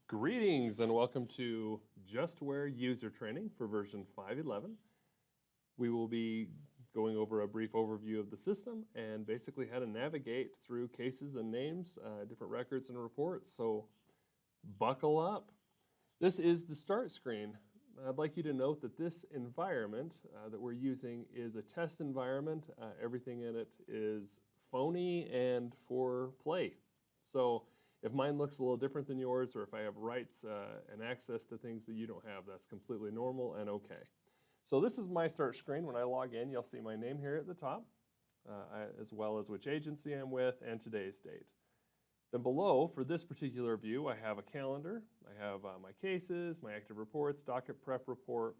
Greetings and welcome to JustWare user training for version 5.11. We will be going over a brief overview of the system and basically how to navigate through cases and names, different records and reports. So buckle up. This is the start screen. I'd like you to note that this environment that we're using is a test environment. Everything in it is phony and for play. So if mine looks a little different than yours, or if I have rights and access to things that you don't have, that's completely normal and okay. So this is my start screen. When I log in, you'll see my name here at the top, as well as which agency I'm with and today's date. Then below, for this particular view, I have a calendar. I have my cases, my active reports, docket prep report.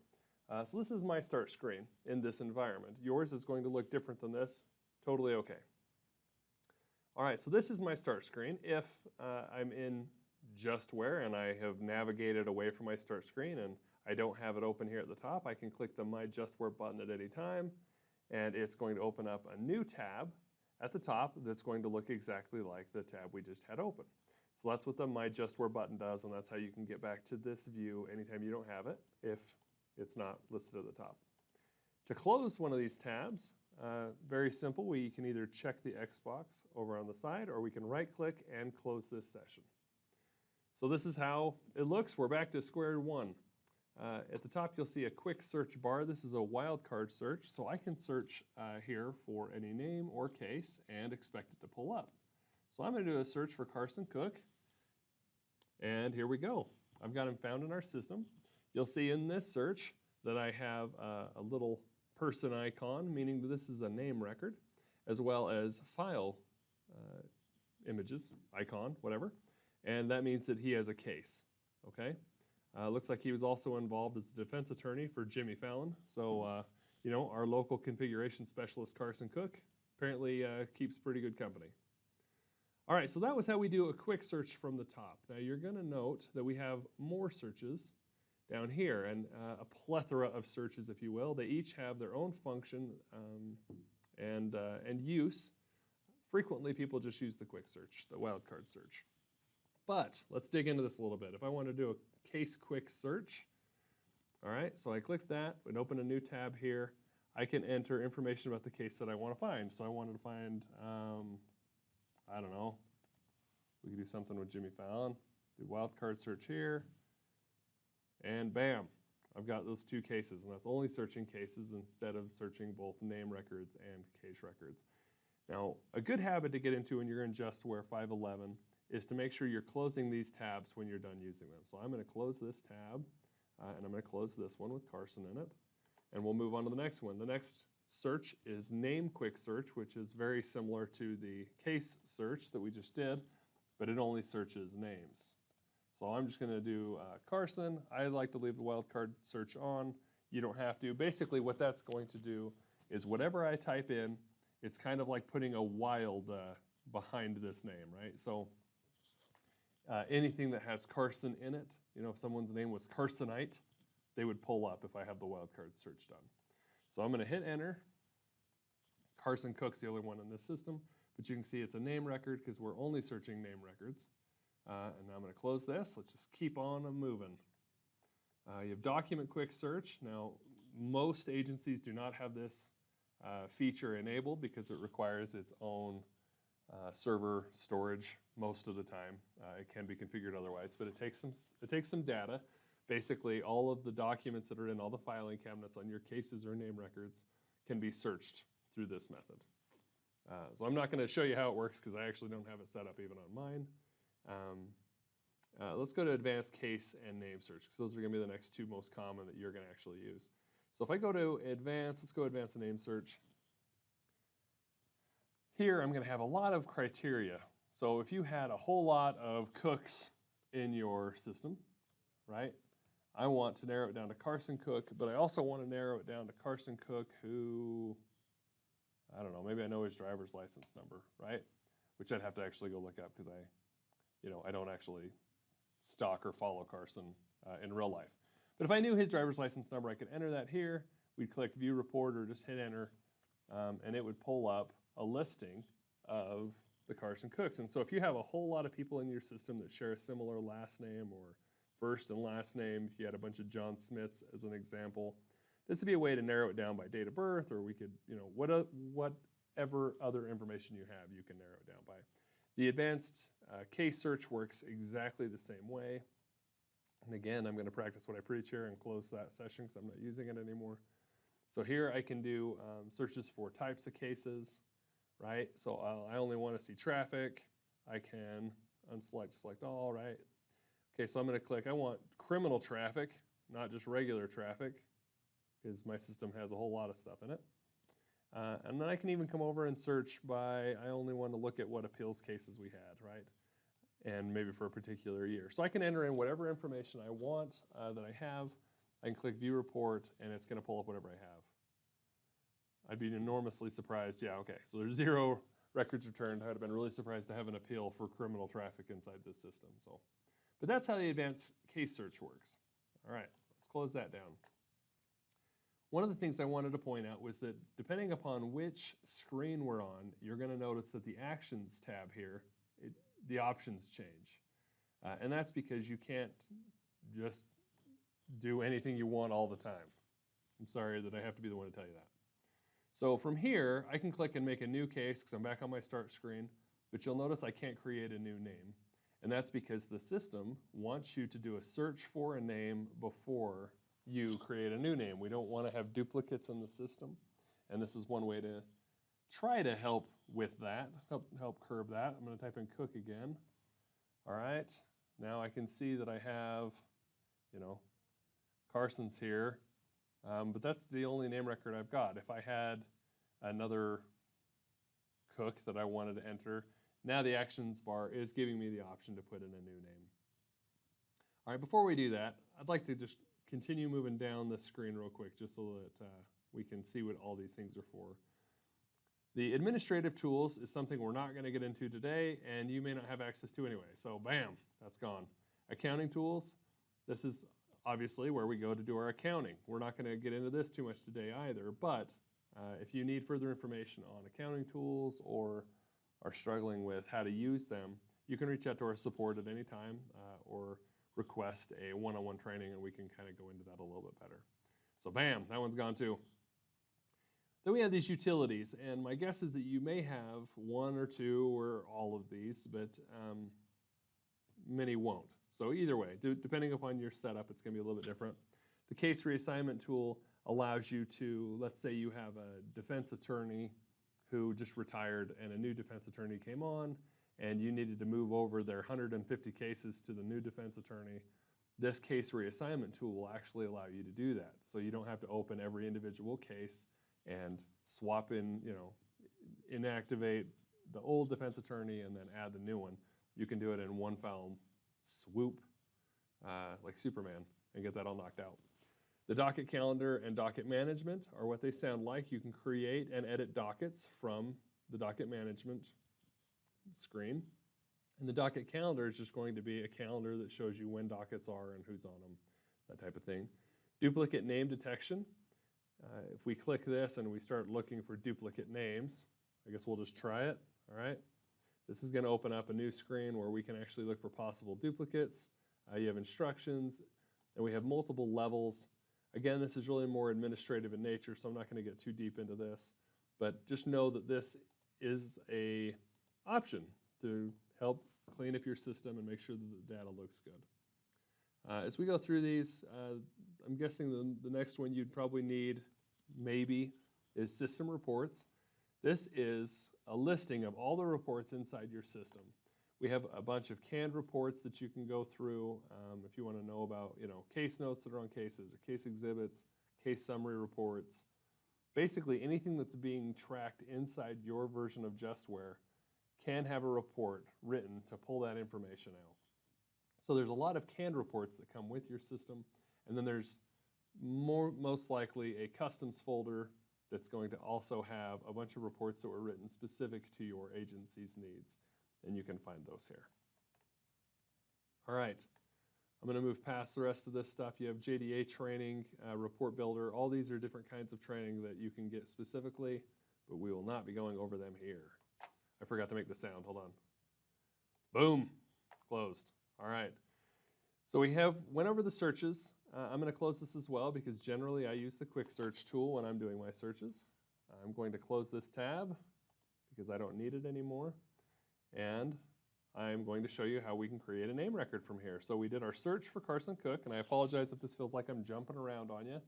So this is my start screen in this environment. Yours is going to look different than this. Totally okay. All right, so this is my start screen. If I'm in JustWare and I have navigated away from my start screen and I don't have it open here at the top, I can click the My JustWare button at any time, and it's going to open up a new tab at the top that's going to look exactly like the tab we just had open. So that's what the My JustWare button does, and that's how you can get back to this view anytime you don't have it if it's not listed at the top. To close one of these tabs, very simple. We can either check the X box over on the side, or we can right-click and close this session. So this is how it looks. We're back to square one. At the top, you'll see a quick search bar. This is a wildcard search, so I can search here for any name or case and expect it to pull up. So I'm going to do a search for Carson Cook, and here we go. I've got him found in our system. You'll see in this search that I have a little person icon, meaning that this is a name record, as well as file images, icon, whatever, and that means that he has a case, okay? Looks like he was also involved as the defense attorney for Jimmy Fallon, so you know, our local configuration specialist, Carson Cook, apparently keeps pretty good company. All right, so that was how we do a quick search from the top. Now you're gonna note that we have more searches down here, and a plethora of searches, if you will. They each have their own function and use. Frequently, people just use the quick search, the wildcard search. But let's dig into this a little bit. If I want to do a case quick search, all right, so I click that and open a new tab here. I can enter information about the case that I want to find. So I wanted to find, I don't know, we could do something with Jimmy Fallon. Do wildcard search here. And bam, I've got those two cases, and that's only searching cases instead of searching both name records and case records. Now, a good habit to get into when you're in JustWare 5.11 is to make sure you're closing these tabs when you're done using them. So I'm going to close this tab, and I'm going to close this one with Carson in it, and we'll move on to the next one. The next search is name quick search, which is very similar to the case search that we just did, but it only searches names. So I'm just going to do Carson. I like to leave the wildcard search on. You don't have to. Basically, what that's going to do is whatever I type in, it's kind of like putting a wild behind this name, right? So anything that has Carson in it, you know, if someone's name was Carsonite, they would pull up if I have the wildcard search done. So I'm going to hit enter. Carson Cook's the only one in this system, but you can see it's a name record because we're only searching name records. And now I'm going to close this. Let's just keep on moving. You have document quick search. Now, most agencies do not have this feature enabled because it requires its own server storage most of the time. It can be configured otherwise, but it takes some data. Basically, all of the documents that are in all the filing cabinets on your cases or name records can be searched through this method. So I'm not going to show you how it works because I actually don't have it set up even on mine. Let's go to advanced case and name search because those are going to be the next two most common that you're going to actually use. So if I go to advanced, let's go advanced name search. Here I'm going to have a lot of criteria. So if you had a whole lot of cooks in your system, right? I want to narrow it down to Carson Cook, but I also want to narrow it down to Carson Cook who, I don't know, maybe I know his driver's license number, right? Which I'd have to actually go look up because I don't actually stalk or follow Carson in real life. But if I knew his driver's license number, I could enter that here. We'd click View Report or just hit Enter, and it would pull up a listing of the Carson Cooks. And so if you have a whole lot of people in your system that share a similar last name or first and last name, if you had a bunch of John Smiths as an example, this would be a way to narrow it down by date of birth, or we could, whatever other information you have, you can narrow it down by. The advanced case search works exactly the same way. And again, I'm going to practice what I preach here and close that session because I'm not using it anymore. So here I can do searches for types of cases, right? So I only want to see traffic. I can select all, right? Okay, so I'm going to click, I want criminal traffic, not just regular traffic, because my system has a whole lot of stuff in it. And then I can even come over and search by, I only want to look at what appeals cases we had, right? And maybe for a particular year. So I can enter in whatever information I want that I have. I can click View Report, and it's going to pull up whatever I have. I'd be enormously surprised. Yeah, okay, so there's 0 records returned. I'd have been really surprised to have an appeal for criminal traffic inside this system. So, but that's how the advanced case search works. All right, let's close that down. One of the things I wanted to point out was that depending upon which screen we're on, you're going to notice that the Actions tab here, the options change. And that's because you can't just do anything you want all the time. I'm sorry that I have to be the one to tell you that. So from here, I can click and make a new case because I'm back on my start screen, but you'll notice I can't create a new name. And that's because the system wants you to do a search for a name before you create a new name. We don't want to have duplicates in the system. And this is one way to try to help with that, help curb that. I'm going to type in Cook again. All right, now I can see that I have, Carson's here, but that's the only name record I've got. If I had another Cook that I wanted to enter, now the Actions bar is giving me the option to put in a new name. All right, before we do that, I'd like to just continue moving down the screen real quick just so that we can see what all these things are for. The administrative tools is something we're not going to get into today, and you may not have access to anyway. So bam, that's gone. Accounting tools, this is obviously where we go to do our accounting. We're not going to get into this too much today either, but if you need further information on accounting tools or are struggling with how to use them, you can reach out to our support at any time or request a one-on-one training, and we can kind of go into that a little bit better. So bam, that one's gone too. Then we have these utilities, and my guess is that you may have one or two or all of these, but many won't. So either way, depending upon your setup, it's going to be a little bit different. The case reassignment tool allows you to, let's say you have a defense attorney who just retired and a new defense attorney came on, and you needed to move over their 150 cases to the new defense attorney. This case reassignment tool will actually allow you to do that. So you don't have to open every individual case and swap in, inactivate the old defense attorney and then add the new one. You can do it in one foul swoop, like Superman, and get that all knocked out. The docket calendar and docket management are what they sound like. You can create and edit dockets from the docket management screen. And the docket calendar is just going to be a calendar that shows you when dockets are and who's on them, that type of thing. Duplicate name detection. If we click this and we start looking for duplicate names, I guess we'll just try it, all right? This is going to open up a new screen where we can actually look for possible duplicates. You have instructions, and we have multiple levels. Again, this is really more administrative in nature, so I'm not going to get too deep into this. But just know that this is an option to help clean up your system and make sure that the data looks good. As we go through these, I'm guessing the next one you'd probably need, maybe, is system reports. This is a listing of all the reports inside your system. We have a bunch of canned reports that you can go through if you want to know about, case notes that are on cases, or case exhibits, case summary reports. Basically, anything that's being tracked inside your version of JustWare can have a report written to pull that information out. So there's a lot of canned reports that come with your system, and then there's most likely a customs folder that's going to also have a bunch of reports that were written specific to your agency's needs, and you can find those here. All right, I'm going to move past the rest of this stuff. You have JDA training, report builder. All these are different kinds of training that you can get specifically, but we will not be going over them here. I forgot to make the sound. Hold on. Boom. Closed. All right. So we went over the searches. I'm going to close this as well because generally I use the quick search tool when I'm doing my searches. I'm going to close this tab because I don't need it anymore. And I'm going to show you how we can create a name record from here. So we did our search for Carson Cook, and I apologize if this feels like I'm jumping around on you.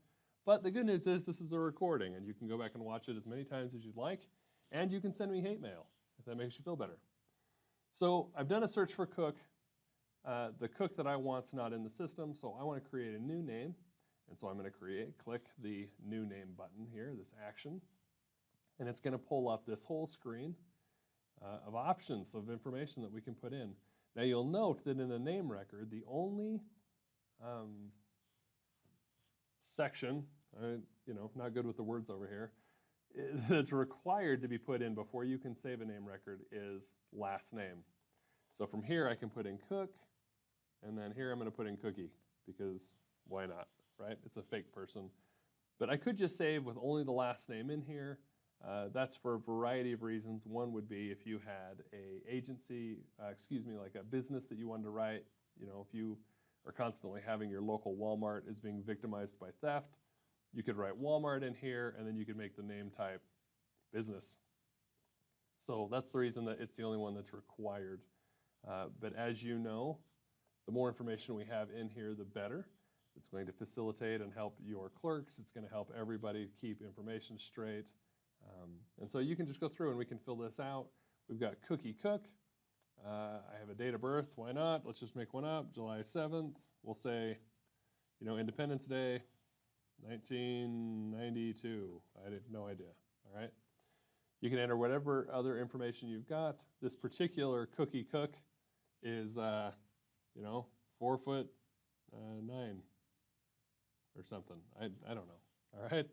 But the good news is this is a recording, and you can go back and watch it as many times as you'd like, and you can send me hate mail if that makes you feel better. So I've done a search for Cook. The Cook that I want's not in the system, so I want to create a new name. And so I'm going to click the new name button here, this action, and it's going to pull up this whole screen of options of information that we can put in. Now you'll note that in a name record, the only section, not good with the words over here, that's required to be put in before you can save a name record is last name. So from here I can put in Cook, and then here I'm going to put in Cookie because why not, right? It's a fake person. But I could just save with only the last name in here. That's for a variety of reasons. One would be if you had a agency, like a business that you wanted to write. If you are constantly having your local Walmart is being victimized by theft, you could write Walmart in here, and then you could make the name type business. So that's the reason that it's the only one that's required. But as you know, the more information we have in here, the better. It's going to facilitate and help your clerks. It's going to help everybody keep information straight. And so you can just go through and we can fill this out. We've got Cookie Cook. I have a date of birth. Why not? Let's just make one up. July 7th. We'll say, Independence Day, 1992. I had no idea. All right. You can enter whatever other information you've got. This particular Cookie Cook is, 4'9" or something. I don't know. All right.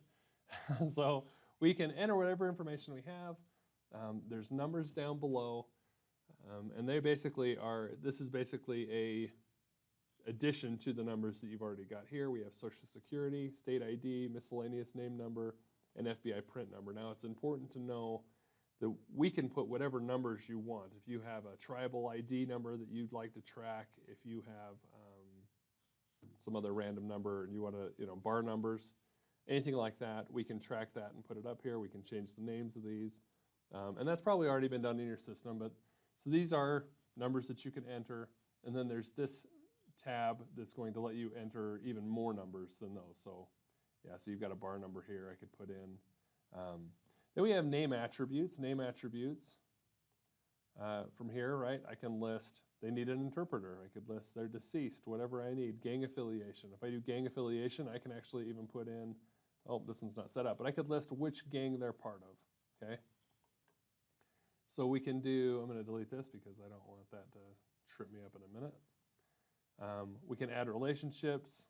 So we can enter whatever information we have. There's numbers down below, and they basically this is basically a addition to the numbers that you've already got here. We have Social Security, State ID, miscellaneous name number, and FBI print number. Now it's important to know that we can put whatever numbers you want. If you have a tribal ID number that you'd like to track, if you have some other random number and you want to, bar numbers, anything like that, we can track that and put it up here. We can change the names of these. And that's probably already been done in your system. But so these are numbers that you can enter. And then there's this tab that's going to let you enter even more numbers than those. So yeah, so you've got a bar number here I could put in. Then we have name attributes. Name attributes from here, right? I can list, they need an interpreter. I could list their deceased, whatever I need. Gang affiliation. If I do gang affiliation, I can actually even put in, oh, this one's not set up, but I could list which gang they're part of, okay? So we can do, I'm going to delete this because I don't want that to trip me up in a minute. We can add relationships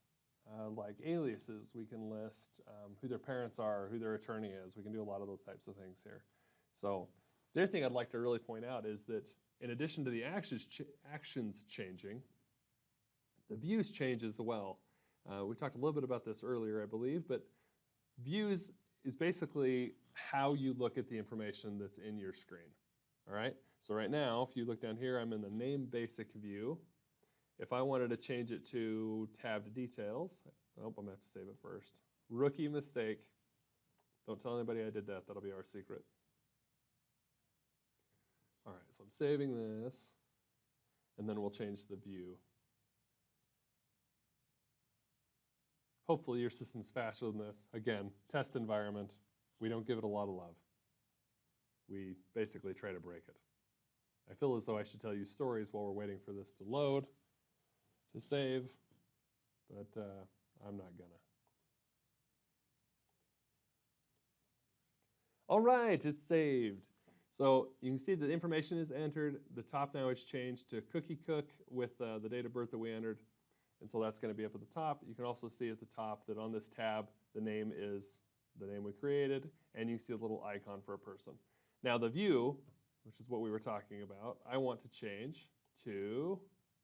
like aliases. We can list who their parents are, who their attorney is. We can do a lot of those types of things here. So the other thing I'd like to really point out is that in addition to the actions changing, the views change as well. We talked a little bit about this earlier, I believe, but views is basically how you look at the information that's in your screen. All right, so right now, if you look down here, I'm in the name basic view. If I wanted to change it to tabbed details, oh, I'm gonna have to save it first. Rookie mistake. Don't tell anybody I did that, that'll be our secret. All right, so I'm saving this, and then we'll change the view. Hopefully your system's faster than this. Again, test environment, we don't give it a lot of love. We basically try to break it. I feel as though I should tell you stories while we're waiting for this to load, to save, but I'm not gonna. All right, it's saved. So you can see that the information is entered. The top now is changed to Cookie Cook with the date of birth that we entered. And so that's going to be up at the top. You can also see at the top that on this tab, the name is the name we created, and you can see a little icon for a person. Now the view, which is what we were talking about, I want to change to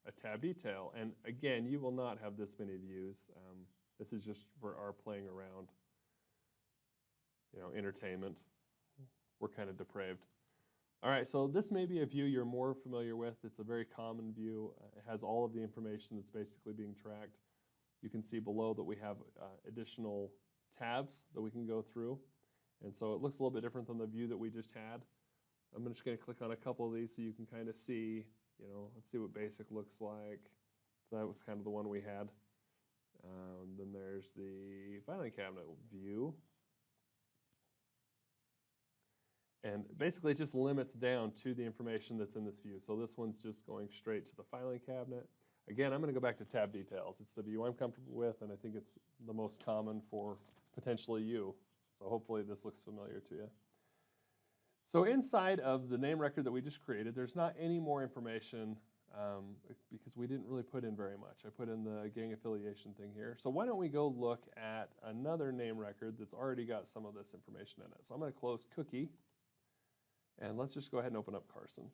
a tab detail. And again, you will not have this many views. This is just for our playing around, entertainment. We're kind of depraved. All right, so this may be a view you're more familiar with. It's a very common view. It has all of the information that's basically being tracked. You can see below that we have additional tabs that we can go through. And so it looks a little bit different than the view that we just had. I'm just going to click on a couple of these so you can kind of see, let's see what basic looks like. So that was kind of the one we had. Then there's the filing cabinet view. And basically it just limits down to the information that's in this view. So this one's just going straight to the filing cabinet. Again, I'm going to go back to tab details. It's the view I'm comfortable with, and I think it's the most common for potentially you. So hopefully this looks familiar to you. So inside of the name record that we just created, there's not any more information because we didn't really put in very much. I put in the gang affiliation thing here. So why don't we go look at another name record that's already got some of this information in it. So I'm going to close cookie, and let's just go ahead and open up Carson.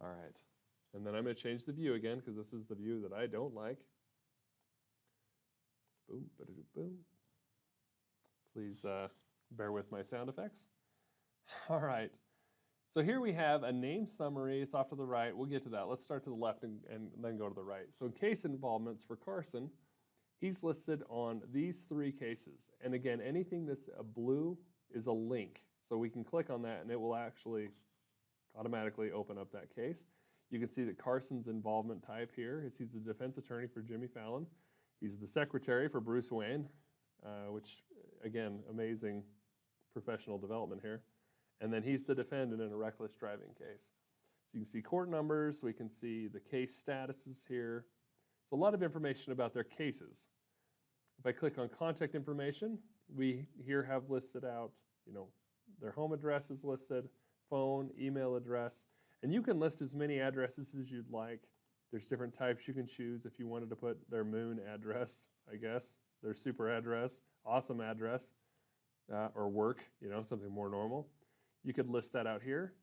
All right, and then I'm going to change the view again because this is the view that I don't like. Boom, ba-da-doo-boom. Please bear with my sound effects. All right, so here we have a name summary. It's off to the right. We'll get to that. Let's start to the left and then go to the right. So case involvements for Carson, he's listed on these 3 cases. And again, anything that's a blue is a link. So we can click on that and it will actually automatically open up that case. You can see that Carson's involvement type here is he's the defense attorney for Jimmy Fallon. He's the secretary for Bruce Wayne, which, again, amazing professional development here. And then he's the defendant in a reckless driving case. So you can see court numbers. We can see the case statuses here. So a lot of information about their cases. If I click on contact information, we here have listed out, their home address is listed, phone, email address, and you can list as many addresses as you'd like. There's different types you can choose if you wanted to put their moon address, I guess, their super address, awesome address, or work, something more normal. You could list that out here.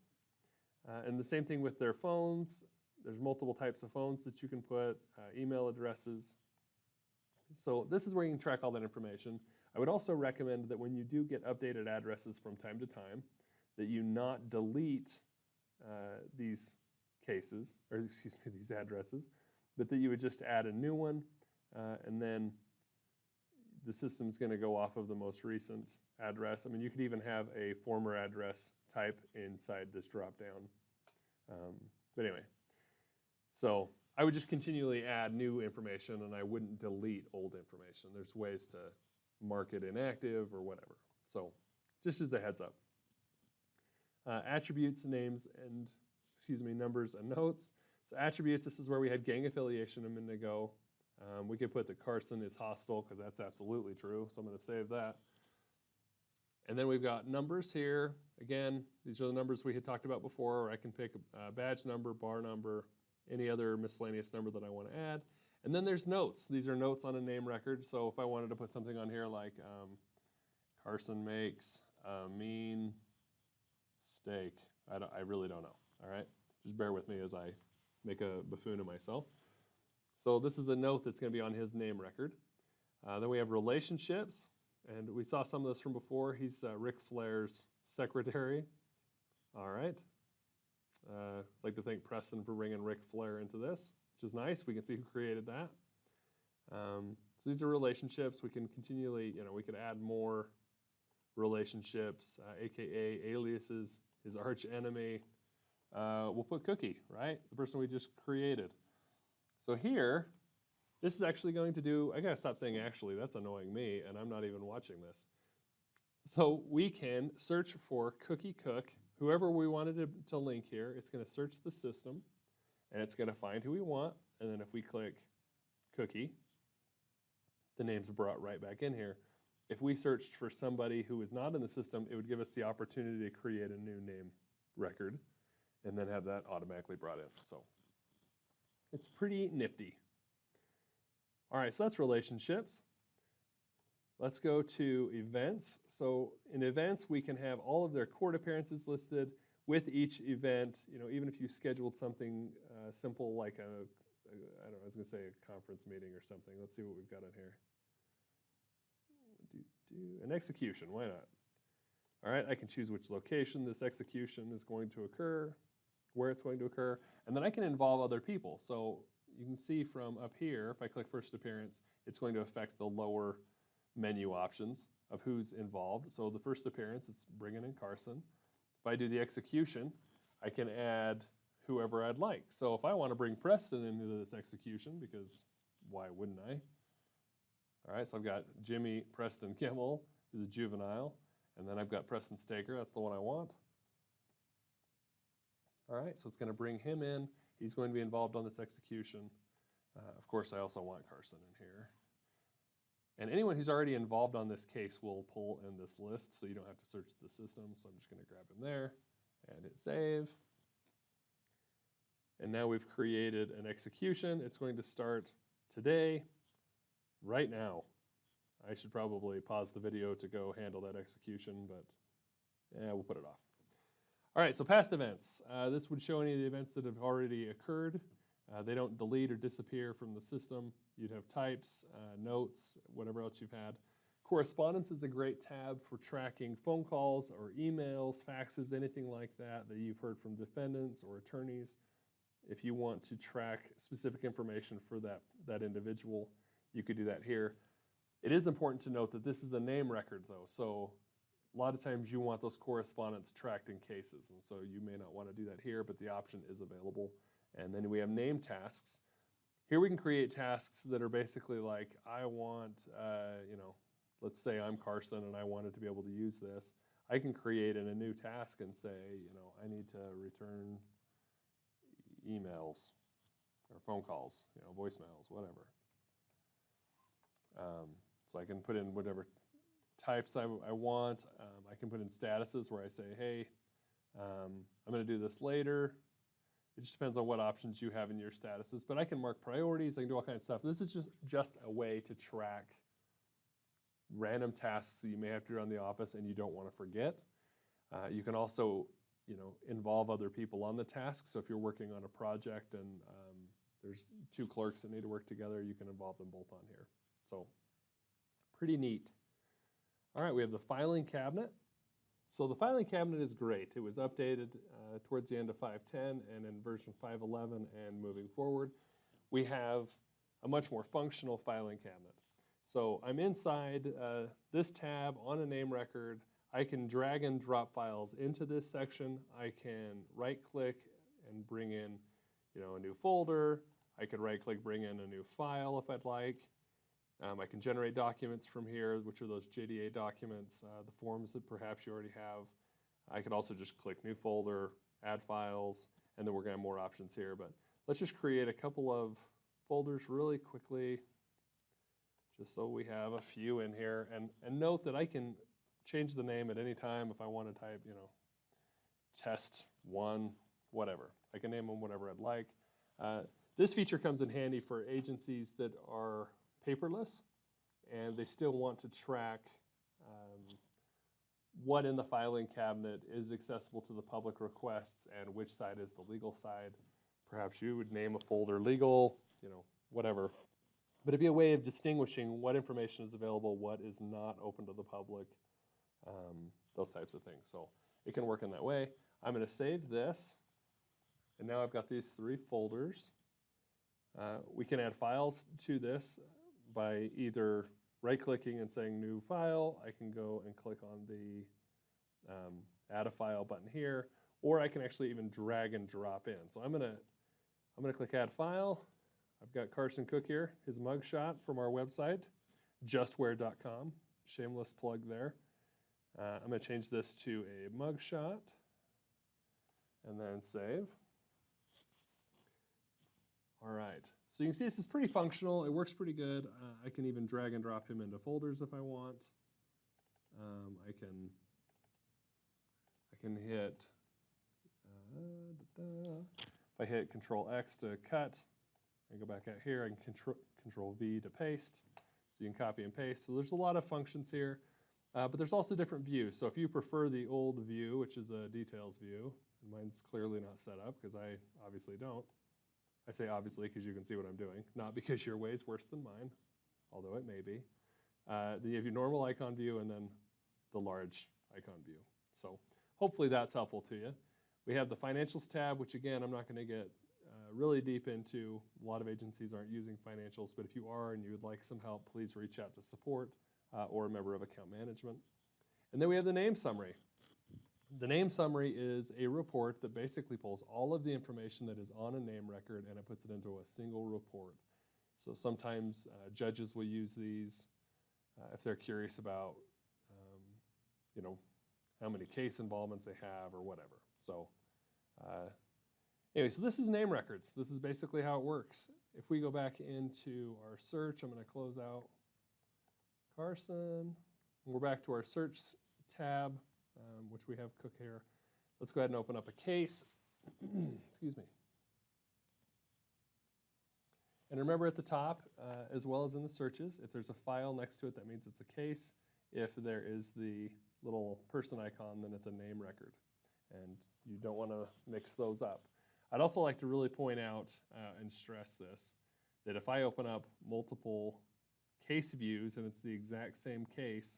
And the same thing with their phones. There's multiple types of phones that you can put, email addresses. So this is where you can track all that information. I would also recommend that when you do get updated addresses from time to time, that you not delete these cases, or excuse me, these addresses, but that you would just add a new one, and then the system's going to go off of the most recent address. I mean, you could even have a former address type inside this drop-down. But anyway, so I would just continually add new information, and I wouldn't delete old information. There's ways to mark it inactive or whatever. So just as a heads up. Attributes, names, and numbers and notes. So attributes, this is where we had gang affiliation a minute ago. We could put that Carson is hostile because that's absolutely true. So I'm going to save that. And then we've got numbers here. Again, these are the numbers we had talked about before. Or I can pick a badge number, bar number, any other miscellaneous number that I want to add. And then there's notes. These are notes on a name record. So if I wanted to put something on here like Carson makes a mean steak, I really don't know. All right, just bear with me as I make a buffoon of myself. So this is a note that's going to be on his name record. Then we have relationships, and we saw some of this from before. He's Ric Flair's secretary. All right. I'd like to thank Preston for bringing Ric Flair into this, which is nice. We can see who created that. So these are relationships. We can continually, we could add more relationships, AKA aliases, his arch enemy. We'll put Cookie, right? The person we just created. So here, this is actually going to do, I gotta stop saying actually, that's annoying me, and I'm not even watching this. So we can search for Cookie Cook, whoever we wanted to link here. It's gonna search the system, and it's gonna find who we want, and then if we click Cookie, the name's brought right back in here. If we searched for somebody who is not in the system, it would give us the opportunity to create a new name record and then have that automatically brought in. So it's pretty nifty. All right, so that's relationships. Let's go to events. So in events, we can have all of their court appearances listed with each event. Even if you scheduled something simple like I don't know, I was gonna say a conference meeting or something. Let's see what we've got on here. do an execution, why not? All right, I can choose which location this execution is going to occur, where it's going to occur, and then I can involve other people. So you can see from up here, if I click first appearance, it's going to affect the lower menu options of who's involved. So the first appearance, it's bringing in Carson. If I do the execution, I can add whoever I'd like. So if I want to bring Preston into this execution, because why wouldn't I? All right, so I've got Jimmy Preston Kimmel, who's a juvenile, and then I've got Preston Staker, that's the one I want. All right, so it's going to bring him in. He's going to be involved on this execution. Of course, I also want Carson in here. And anyone who's already involved on this case will pull in this list, so you don't have to search the system. So I'm just going to grab him there and hit save. And now we've created an execution. It's going to start today, right now. I should probably pause the video to go handle that execution, but yeah, we'll put it off. All right, so past events. This would show any of the events that have already occurred. They don't delete or disappear from the system. You'd have types, notes, whatever else you've had. Correspondence is a great tab for tracking phone calls or emails, faxes, anything like that that you've heard from defendants or attorneys. If you want to track specific information for that individual, you could do that here. It is important to note that this is a name record, though, so a lot of times you want those correspondence tracked in cases, and so you may not want to do that here, but the option is available. And then we have name tasks. Here we can create tasks that are basically like, I want, let's say I'm Carson and I wanted to be able to use this. I can create in a new task and say, I need to return emails or phone calls, voicemails, whatever. So I can put in whatever types I want. I can put in statuses where I say, hey, I'm going to do this later. It just depends on what options you have in your statuses. But I can mark priorities. I can do all kinds of stuff. This is just a way to track random tasks that you may have to do around the office and you don't want to forget. You can also involve other people on the task. So if you're working on a project and there's two clerks that need to work together, you can involve them both on here. So pretty neat. All right, we have the filing cabinet. So the filing cabinet is great. It was updated towards the end of 5.10 and in version 5.11 and moving forward. We have a much more functional filing cabinet. So I'm inside this tab on a name record. I can drag and drop files into this section. I can right-click and bring in a new folder. I could right-click, bring in a new file if I'd like. I can generate documents from here, which are those JDA documents, the forms that perhaps you already have. I could also just click new folder, add files, and then we're going to have more options here. But let's just create a couple of folders really quickly, just so we have a few in here. And note that I can change the name at any time if I want to type, test one, whatever. I can name them whatever I'd like. This feature comes in handy for agencies that are paperless, and they still want to track what in the filing cabinet is accessible to the public requests and which side is the legal side. Perhaps you would name a folder legal, whatever. But it'd be a way of distinguishing what information is available, what is not open to the public, those types of things. So it can work in that way. I'm going to save this, and now I've got these 3 folders. We can add files to this by either right-clicking and saying new file. I can go and click on the add a file button here, or I can actually even drag and drop in. So I'm gonna click add file. I've got Carson Cook here, his mugshot from our website, JustWare.com. Shameless plug there. I'm gonna change this to a mugshot and then save. All right. So you can see this is pretty functional. It works pretty good. I can even drag and drop him into folders if I want. I can hit, if I hit Control X to cut, and go back out here, I can Control V to paste. So you can copy and paste. So there's a lot of functions here, but there's also different views. So if you prefer the old view, which is a details view, and mine's clearly not set up because I obviously don't. I say obviously because you can see what I'm doing, not because your way is worse than mine, although it may be. Then you have your normal icon view and then the large icon view. So hopefully that's helpful to you. We have the financials tab, which again, I'm not going to get really deep into. A lot of agencies aren't using financials, but if you are and you would like some help, please reach out to support or a member of account management. And then we have the name summary. The name summary is a report that basically pulls all of the information that is on a name record and it puts it into a single report. So sometimes judges will use these if they're curious about, you know, how many case involvements they have or whatever. So anyway, so this is name records. This is basically how it works. If we go back into our search, I'm going to close out Carson. We're back to our search tab, which we have Cook here. Let's go ahead and open up a case. Excuse me. And remember at the top, as well as in the searches, if there's a file next to it, that means it's a case. If there is the little person icon, then it's a name record. And you don't want to mix those up. I'd also like to really point out and stress this, that if I open up multiple case views and it's the exact same case,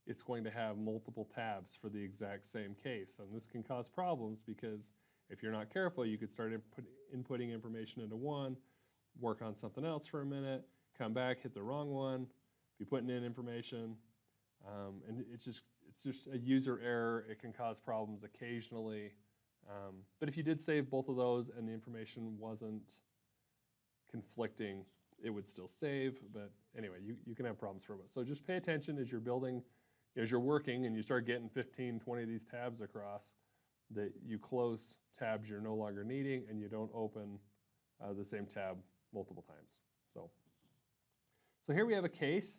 it's going to have multiple tabs for the exact same case. And this can cause problems because if you're not careful, you could start inputting information into one, work on something else for a minute, come back, hit the wrong one, be putting in information, and it's just a user error. It can cause problems occasionally. But if you did save both of those and the information wasn't conflicting, it would still save. But anyway, you can have problems from it. So just pay attention as you're building, as you're working and you start getting 15, 20 of these tabs across, that you close tabs you're no longer needing and you don't open the same tab multiple times. So here we have a case.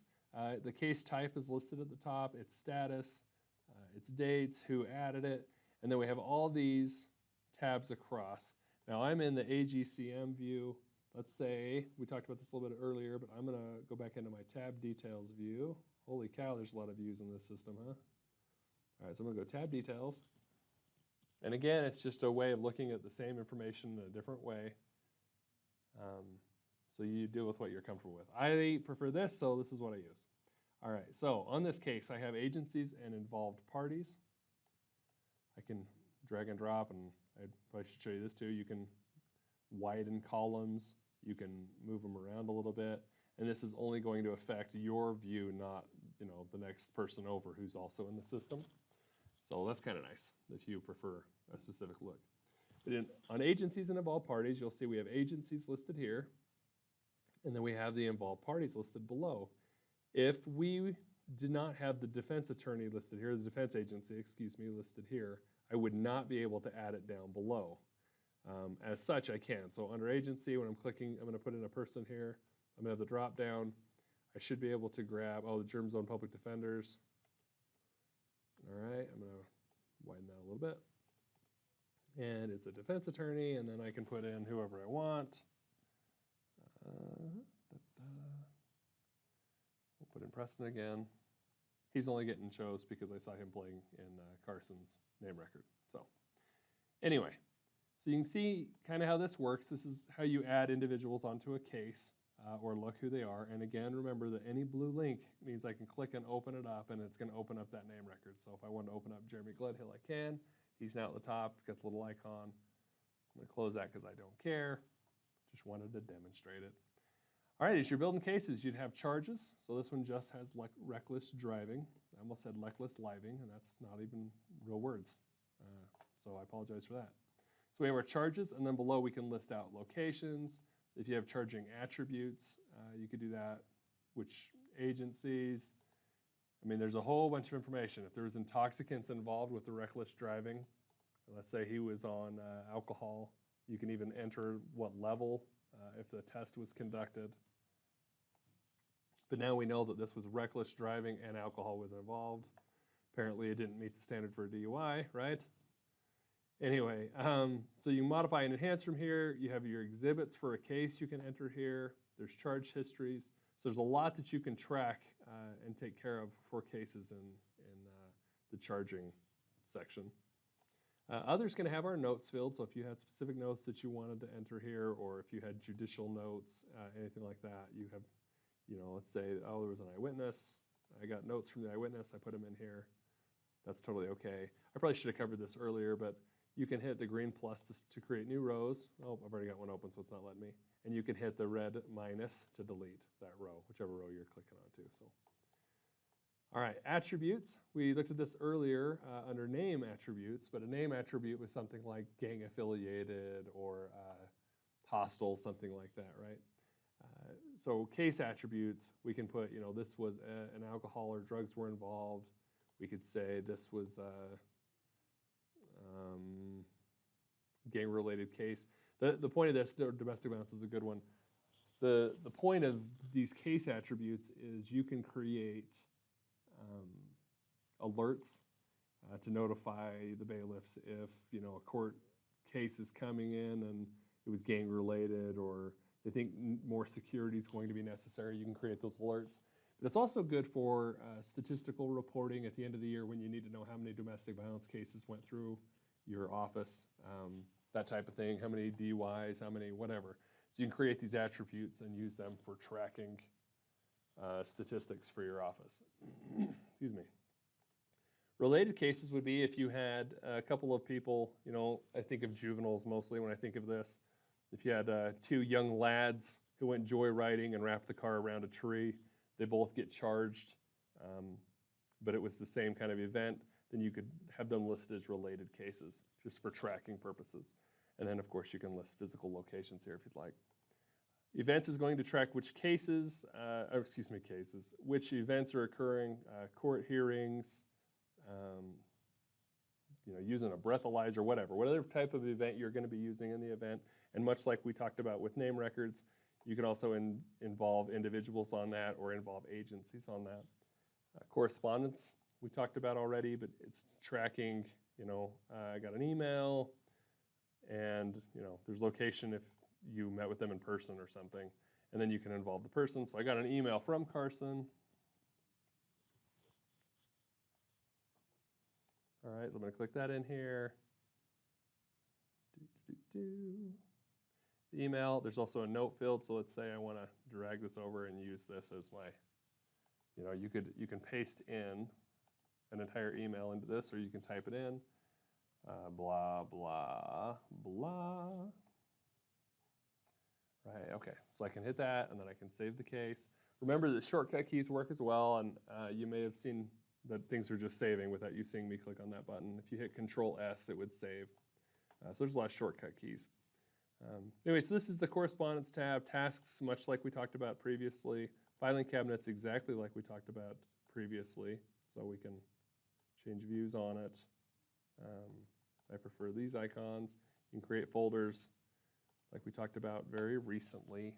The case type is listed at the top, its status, its dates, who added it, and then we have all these tabs across. Now I'm in the AGCM view. Let's say, we talked about this a little bit earlier, but I'm going to go back into my tab details view. Holy cow, there's a lot of views in this system, huh? All right, so I'm going to go tab details. And again, it's just a way of looking at the same information in a different way. So you deal with what you're comfortable with. I prefer this, so this is what I use. All right, so on this case, I have agencies and involved parties. I can drag and drop, and I should show you this too. You can widen columns. You can move them around a little bit. And this is only going to affect your view, not the next person over who's also in the system. So that's kind of nice if you prefer a specific look. But on agencies and involved parties, you'll see we have agencies listed here, and then we have the involved parties listed below. If we did not have the defense attorney listed here, the defense agency, excuse me, listed here, I would not be able to add it down below. As such, I can. So under agency, when I'm clicking, I'm going to put in a person here. I'm going to have the drop down. I should be able to grab, the germ zone public defenders. All right, I'm going to widen that a little bit. And it's a defense attorney, and then I can put in whoever I want. We'll put in Preston again. He's only getting chose because I saw him playing in Carson's name record. So anyway, so you can see kind of how this works. This is how you add individuals onto a case or look who they are. And again, remember that any blue link means I can click and open it up, and it's going to open up that name record. So if I want to open up Jeremy Gledhill, I can. He's now at the top, got the little icon. I'm going to close that because I don't care. Just wanted to demonstrate it. All right, as you're building cases, you'd have charges. So this one just has reckless driving. I almost said reckless living, and that's not even real words. So I apologize for that. So we have our charges, and then below we can list out locations. If you have charging attributes, you could do that. Which agencies. I mean, there's a whole bunch of information. If there was intoxicants involved with the reckless driving, let's say he was on alcohol, you can even enter what level if the test was conducted. But now we know that this was reckless driving and alcohol was involved. Apparently it didn't meet the standard for a DUI, right? Anyway, so you modify and enhance from here. You have your exhibits for a case you can enter here. There's charge histories. So there's a lot that you can track and take care of for cases in the charging section. Others can have our notes field, so if you had specific notes that you wanted to enter here, or if you had judicial notes, anything like that, you let's say, oh, there was an eyewitness. I got notes from the eyewitness. I put them in here. That's totally okay. I probably should have covered this earlier, but you can hit the green plus to create new rows. Oh, I've already got one open, so it's not letting me. And you can hit the red minus to delete that row, whichever row you're clicking onto. So, all right, attributes. We looked at this earlier under name attributes, but a name attribute was something like gang affiliated or hostile, something like that, right? So case attributes, we can put, this was an alcohol or drugs were involved. We could say this was a gang-related case. The point of this, domestic violence is a good one. The point of these case attributes is you can create alerts to notify the bailiffs if, a court case is coming in and it was gang-related or they think more security is going to be necessary. You can create those alerts. But it's also good for statistical reporting at the end of the year when you need to know how many domestic violence cases went through your office, that type of thing, how many DUIs, how many whatever. So you can create these attributes and use them for tracking statistics for your office. Excuse me. Related cases would be if you had a couple of people, I think of juveniles mostly when I think of this. If you had two young lads who went joyriding and wrapped the car around a tree, they both get charged, but it was the same kind of event, then you could have them listed as related cases, just for tracking purposes. And then, of course, you can list physical locations here if you'd like. Events is going to track which cases, which events are occurring, court hearings, using a breathalyzer, whatever type of event you're going to be using in the event. And much like we talked about with name records, you can also involve individuals on that or involve agencies on that. Correspondence, we talked about already, but it's tracking, I got an email and, there's location if you met with them in person or something, and then you can involve the person. So I got an email from Carson. All right, so I'm going to click that in here. The email, there's also a note field, so let's say I want to drag this over and use this as my, you can paste in an entire email into this, or you can type it in, blah, blah, blah. Right, okay, so I can hit that, and then I can save the case. Remember that shortcut keys work as well, and you may have seen that things are just saving without you seeing me click on that button. If you hit Control-S, it would save. So there's a lot of shortcut keys. Anyway, so this is the correspondence tab, tasks, much like we talked about previously. Filing cabinets, exactly like we talked about previously. So we can change views on it. I prefer these icons. You can create folders like we talked about very recently.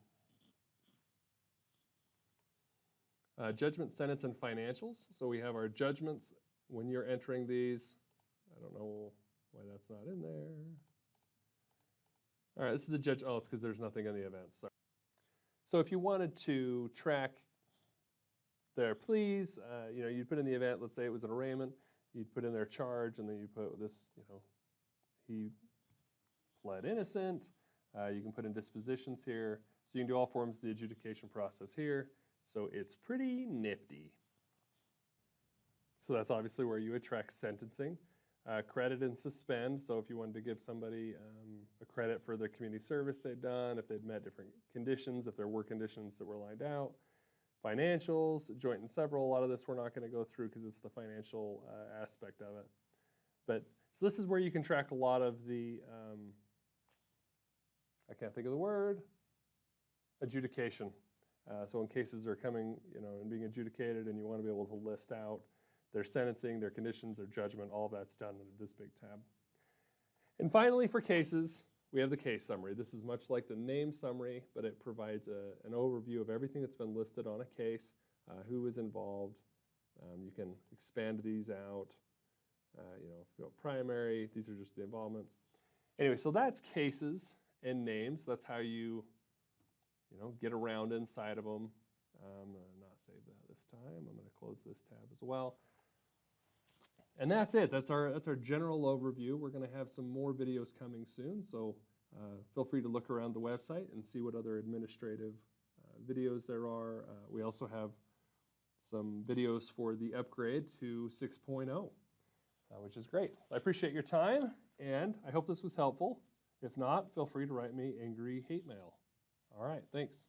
Judgment, sentence, and financials. So we have our judgments. When you're entering these, I don't know why that's not in there. All right, this is the judge. Oh, it's because there's nothing in the events. Sorry. So if you wanted to track their pleas, you'd put in the event, let's say it was an arraignment, you'd put in their charge, and then you put this, he pled innocent. You can put in dispositions here. So you can do all forms of the adjudication process here. So it's pretty nifty. So that's obviously where you would track sentencing. Credit and suspend, so if you wanted to give somebody a credit for the community service they'd done, if they'd met different conditions, if there were conditions that were lined out. Financials, joint and several, a lot of this we're not going to go through because it's the financial aspect of it. But so this is where you can track a lot of the, I can't think of the word, adjudication. So when cases are coming, and being adjudicated and you want to be able to list out their sentencing, their conditions, their judgment, all of that's done in this big tab. And finally, for cases, we have the case summary. This is much like the name summary, but it provides an overview of everything that's been listed on a case, who is involved. You can expand these out. If you go primary, these are just the involvements. Anyway, so that's cases and names. That's how you, get around inside of them. I'm going to not save that this time. I'm going to close this tab as well. And that's it. That's our general overview. We're going to have some more videos coming soon, so feel free to look around the website and see what other administrative videos there are. We also have some videos for the upgrade to 6.0, which is great. I appreciate your time, and I hope this was helpful. If not, feel free to write me angry hate mail. All right, thanks.